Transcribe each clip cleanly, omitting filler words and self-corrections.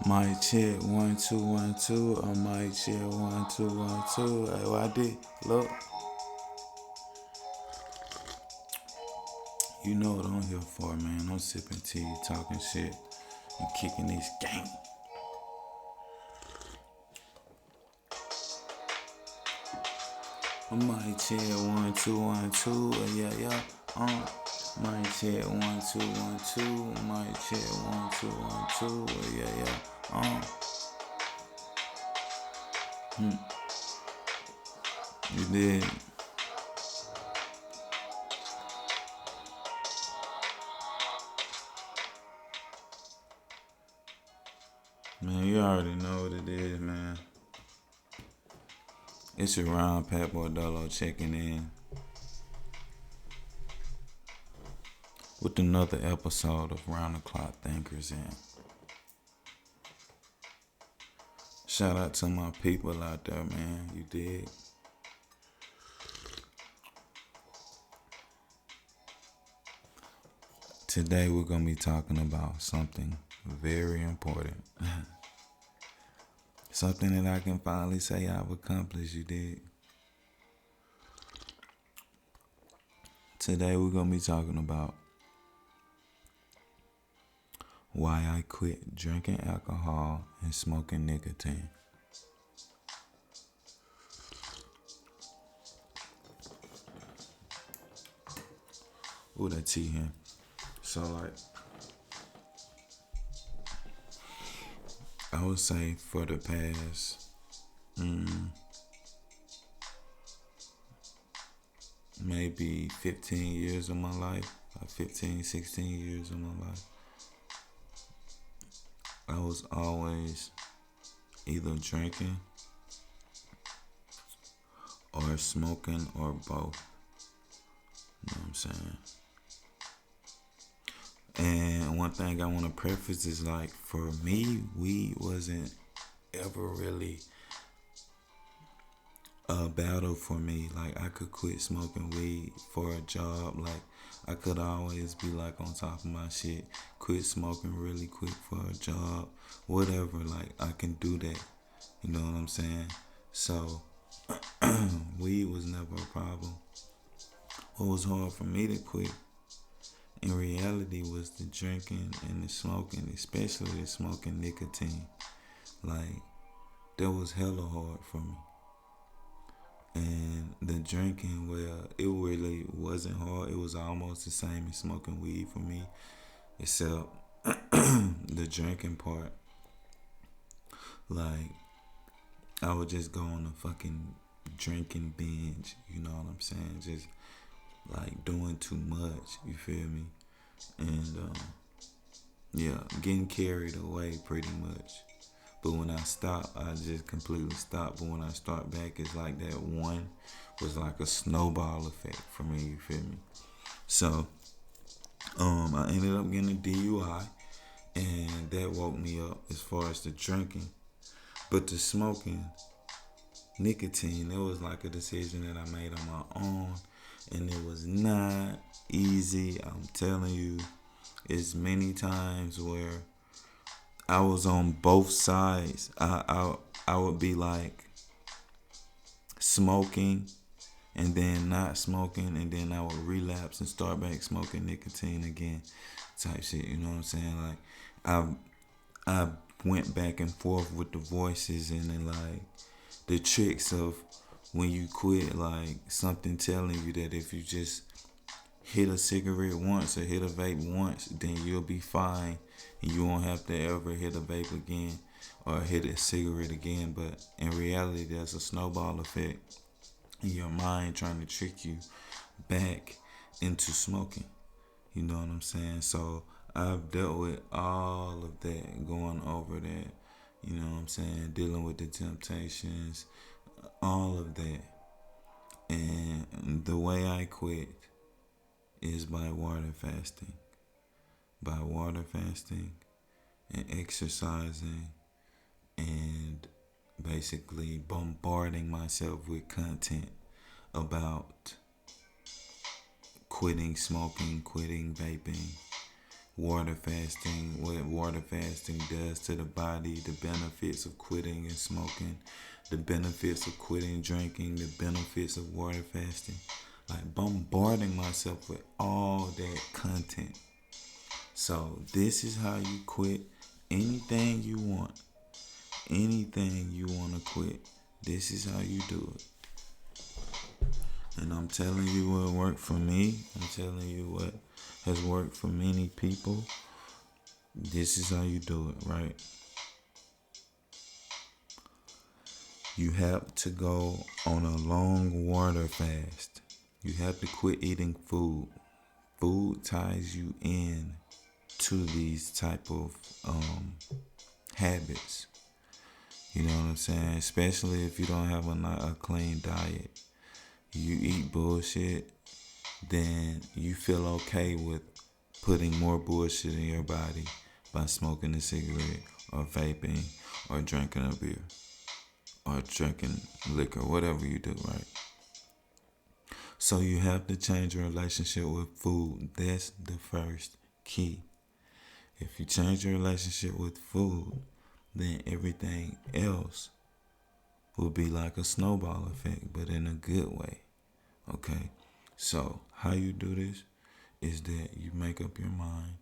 Mic check 1 2 1 2. I mic check 1 2 1 2. Hey, what I did? Look, you know what I'm here for, man. I'm sipping tea, talking shit, and kicking this game. I mic check 1 2 1 2. Yeah, yeah. Mic check 1 2 1 2. Mic check 1 2 1 2. Yeah, yeah. You did. Man, you already know what it is, man. It's your round Pat Boy Dolo checking in with another episode of Round the Clock Thinkers. And shout out to my people out there, man. You did. Today we're gonna be talking about something very important. Something that I can finally say I've accomplished. You did. Today we're gonna be talking about why I quit drinking alcohol and smoking nicotine. Ooh, that tea here. So like, I would say for the past maybe 15 years of my life, 15, 16 years of my life, I was always either drinking or smoking or both. You know what I'm saying? And one thing I want to preface is like, for me, weed wasn't ever really a battle for me. Like, I could quit smoking weed for a job. Like, I could always be like on top of my shit, quit smoking really quick for a job, whatever. Like, I can do that. You know what I'm saying? So, weed was never a problem. What was hard for me to quit in reality was the drinking and the smoking, especially the smoking nicotine. Like, that was hella hard for me. And the drinking, well, it really wasn't hard. It was almost the same as smoking weed for me, except the drinking part. Like, I would just go on a fucking drinking binge, you know what I'm saying? Just like doing too much, you feel me? And yeah, getting carried away pretty much. But when I stop, I just completely stop. But when I start back, it's like that one was like a snowball effect for me, you feel me? So, I ended up getting a DUI, and that woke me up as far as the drinking. But the smoking, nicotine, it was like a decision that I made on my own, and it was not easy. I'm telling you, it's many times where I was on both sides. I would be like smoking and then not smoking, and then I would relapse and start back smoking nicotine again, type shit. You know what I'm saying? Like, I went back and forth with the voices and then like the tricks of when you quit, like something telling you that if you just hit a cigarette once or hit a vape once, then you'll be fine and you won't have to ever hit a vape again or hit a cigarette again. But in reality, there's a snowball effect in your mind trying to trick you back into smoking. You know what I'm saying? So I've dealt with all of that, going over that. You know what I'm saying? Dealing with the temptations, all of that. And the way I quit is by water fasting. By water fasting and exercising and basically bombarding myself with content about quitting smoking, quitting vaping, water fasting, what water fasting does to the body, the benefits of quitting and smoking, the benefits of quitting drinking, the benefits of water fasting. Like bombarding myself with all that content. So this is how you quit anything you want. Anything you want to quit. This is how you do it. And I'm telling you what worked for me. I'm telling you what has worked for many people. This is how you do it, right? You have to go on a long water fast. You have to quit eating food. Food ties you in to these type of habits. You know what I'm saying? Especially if you don't have a clean diet. You eat bullshit, then you feel okay with putting more bullshit in your body by smoking a cigarette or vaping or drinking a beer or drinking liquor, whatever you do, right? So you have to change your relationship with food. That's the first key. If you change your relationship with food, then everything else will be like a snowball effect, but in a good way. Okay? So how you do this is that you make up your mind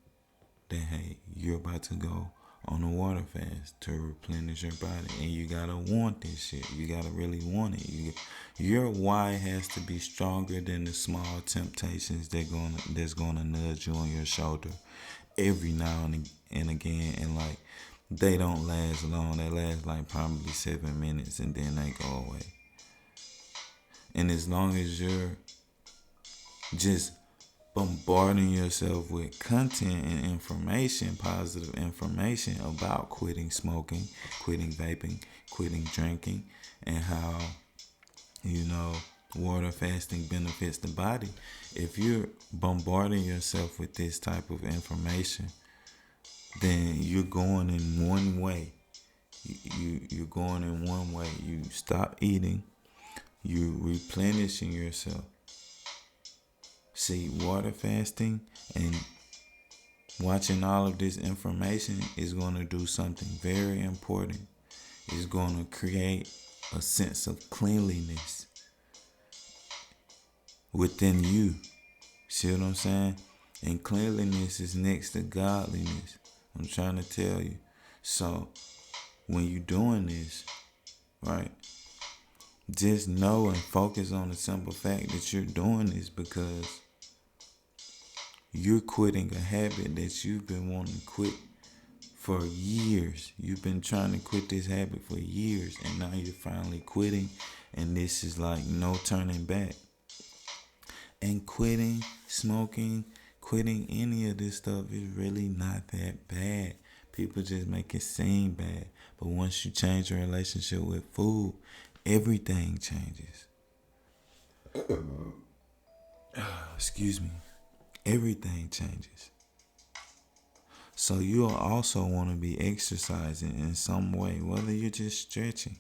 that, hey, you're about to go on a water fast to replenish your body, and you gotta want this shit. You gotta really want it. Your why has to be stronger than the small temptations that's gonna nudge you on your shoulder every now and again, and like they don't last long. They last like probably 7 minutes, and then they go away. And as long as you're just bombarding yourself with content and information, positive information about quitting smoking, quitting vaping, quitting drinking, and how, water fasting benefits the body. If you're bombarding yourself with this type of information, then you're going in one way. You're going in one way. You stop eating. You're replenishing yourself. See, water fasting and watching all of this information is going to do something very important. It's going to create a sense of cleanliness within you. See what I'm saying? And cleanliness is next to godliness. I'm trying to tell you. So, when you're doing this, right, just know and focus on the simple fact that you're doing this because you're quitting a habit that you've been wanting to quit for years. You've been trying to quit this habit for years, and now you're finally quitting, and this is like no turning back. And quitting smoking, quitting any of this stuff is really not that bad. People just make it seem bad. But once you change your relationship with food, everything changes. Excuse me. Everything changes. So you'll also want to be exercising in some way, whether you're just stretching.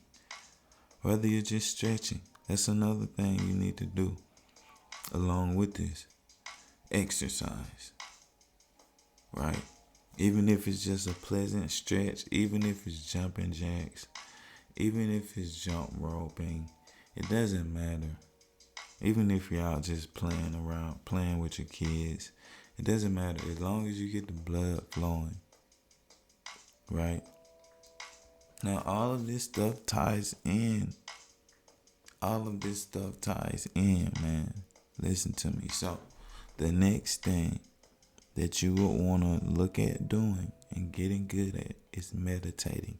That's another thing you need to do along with this. Exercise. Right? Even if it's just a pleasant stretch, even if it's jumping jacks, even if it's jump roping, it doesn't matter. Even if you're out just playing around, playing with your kids, it doesn't matter as long as you get the blood flowing. Right? Now, all of this stuff ties in. Man. Listen to me. So, the next thing that you would want to look at doing and getting good at is meditating.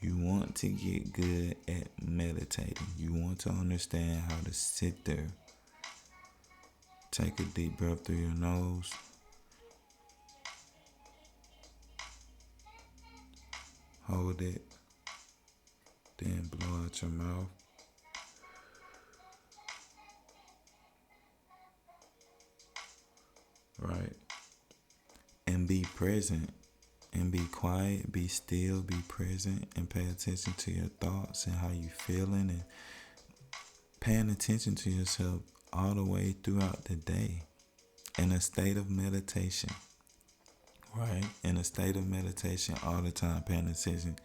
You want to get good at meditating. You want to understand how to sit there. Take a deep breath through your nose. Hold it. Then blow out your mouth. Right? And be present. And be quiet, be still, be present, and pay attention to your thoughts and how you feeling, and paying attention to yourself all the way throughout the day. in a state of meditation, right? In a state of meditation all the time, paying attention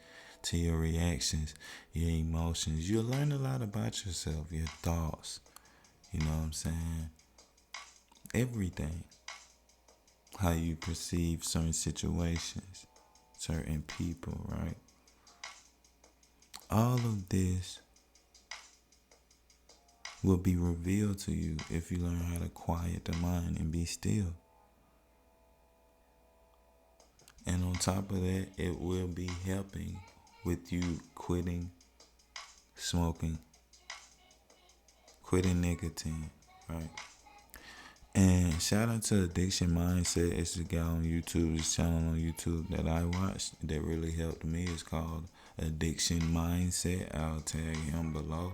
to your reactions, your emotions. You'll learn a lot about yourself, your thoughts. You know what I'm saying? Everything. How you perceive certain situations, certain people, right? All of this will be revealed to you if you learn how to quiet the mind and be still. And on top of that, it will be helping with you quitting smoking, quitting nicotine, right? And shout out to Addiction Mindset. It's a guy on YouTube, this channel on YouTube that I watched that really helped me. It's called Addiction Mindset. I'll tag him below.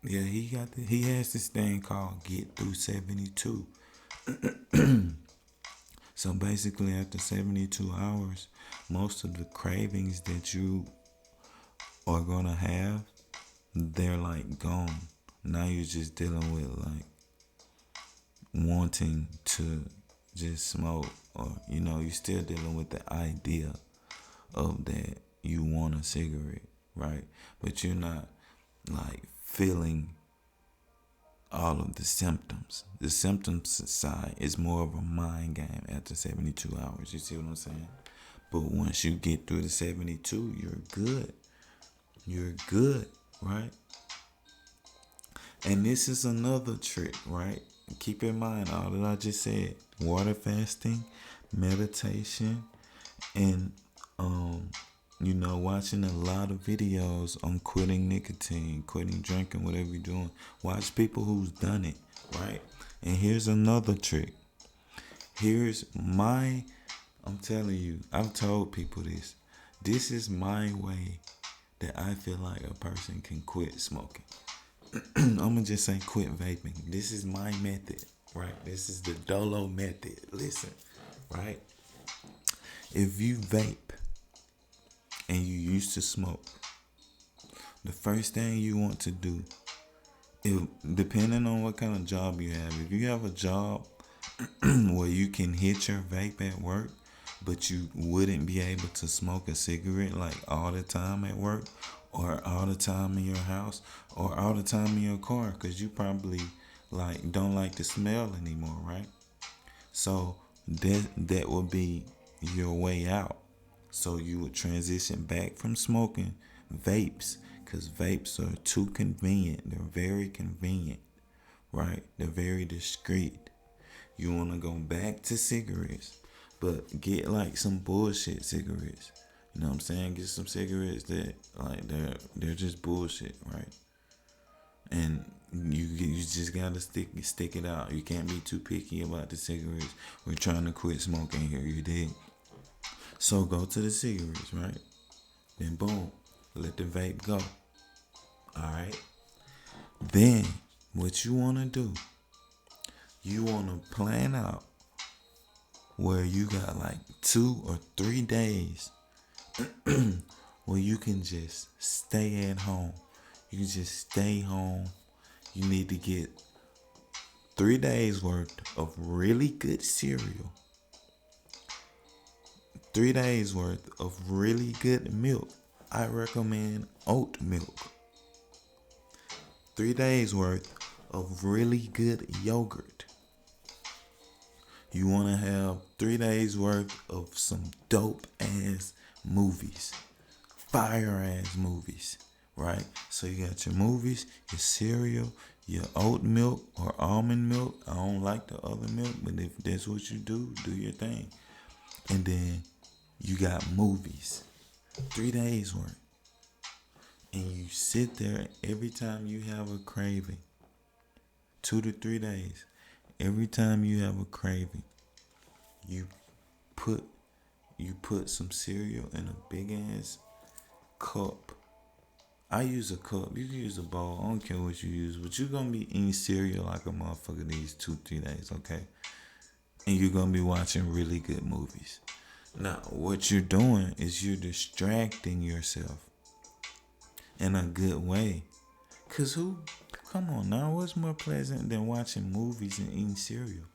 Yeah, he has this thing called Get Through 72. So basically, after 72 hours, most of the cravings that you are gonna have, they're like gone. Now you're just dealing with like wanting to just smoke, or you're still dealing with the idea of that you want a cigarette, right? But you're not like feeling all of the symptoms. The symptoms side is more of a mind game after 72 hours. You see what I'm saying? But once you get through the 72, you're good. You're good, right? And this is another trick, right? Keep in mind all that I just said. Water fasting, meditation, and watching a lot of videos on quitting nicotine, quitting drinking, whatever you're doing. Watch people who's done it, right? And here's another trick. I'm telling you, I've told people this. This is my way that I feel like a person can quit smoking. I'm going to just say quit vaping. This is my method, right? This is the Dolo Method. Listen, right? If you vape and you used to smoke, the first thing you want to do, depending on what kind of job you have, if you have a job where you can hit your vape at work, but you wouldn't be able to smoke a cigarette like all the time at work, or all the time in your house, or all the time in your car, because you probably like don't like the smell anymore, right? So that would be your way out. So you would transition back from smoking vapes, because vapes are too convenient. They're very convenient, right? They're very discreet. You want to go back to cigarettes, but get like some bullshit cigarettes. You know what I'm saying? Get some cigarettes that like they're just bullshit, right? And you just gotta stick it out. You can't be too picky about the cigarettes. We're trying to quit smoking here, you dig? So go to the cigarettes, right? Then boom, let the vape go. Alright? Then what you wanna do, you wanna plan out where you got like 2 or 3 days where you can just stay at home. You can just stay home. You need to get 3 days worth of really good cereal, 3 days worth of really good milk. I recommend oat milk. 3 days worth of really good yogurt. You want to have 3 days worth of some dope ass movies, fire ass movies, right? So you got your movies, your cereal, your oat milk or almond milk. I don't like the other milk, but if that's what you do your thing. And then you got movies, 3 days worth. And you sit there every time you have a craving, 2 to 3 days. Every time you have a craving, you put some cereal in a big ass cup. I use a cup. You can use a bowl. I don't care what you use, but you're gonna be eating cereal like a motherfucker these 2-3 days, okay? And you're gonna be watching really good movies. Now, what you're doing is you're distracting yourself in a good way. Cause who Come on now, what's more pleasant than watching movies and eating cereal?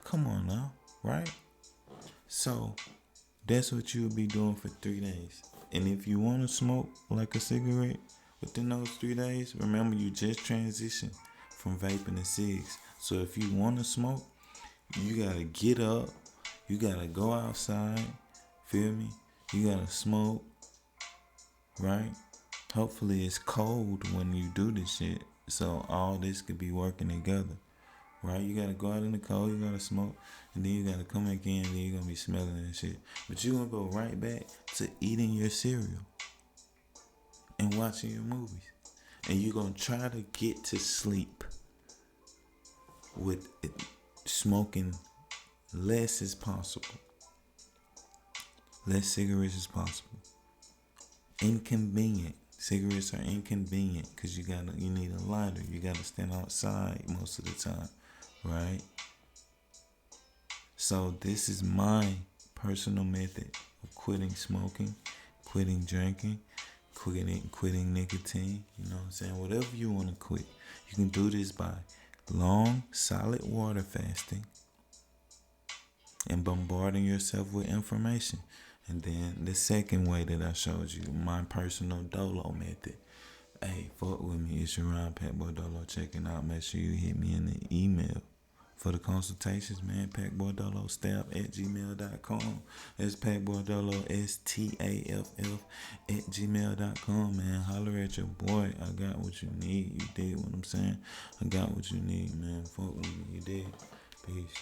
Come on now, right? So that's what you'll be doing for 3 days. And if you want to smoke like a cigarette within those 3 days, remember you just transitioned from vaping to cigs. So if you want to smoke, you gotta get up, you gotta go outside, feel me? You gotta smoke, right? Hopefully it's cold when you do this shit, so all this could be working together, right? You gotta go out in the cold, you gotta smoke, and then you gotta come back in, and then you're gonna be smelling and shit. But you're gonna go right back to eating your cereal and watching your movies. And you're gonna try to get to sleep with it, smoking less as possible. Less cigarettes as possible. Inconvenient. Cigarettes are inconvenient because you need a lighter. You gotta stand outside most of the time, right? So this is my personal method of quitting smoking, quitting drinking, quitting nicotine. You know what I'm saying? Whatever you want to quit, you can do this by long, solid water fasting and bombarding yourself with information. And then the second way that I showed you, my personal Dolo method. Hey, fuck with me. It's your Ryan Packboy Dolo checking out. Make sure you hit me in the email for the consultations, man. packboydolo@gmail.com. That's packboydolo staff@gmail.com, man. Holler at your boy. I got what you need. You dig what I'm saying? I got what you need, man. Fuck with me. You dig? Peace.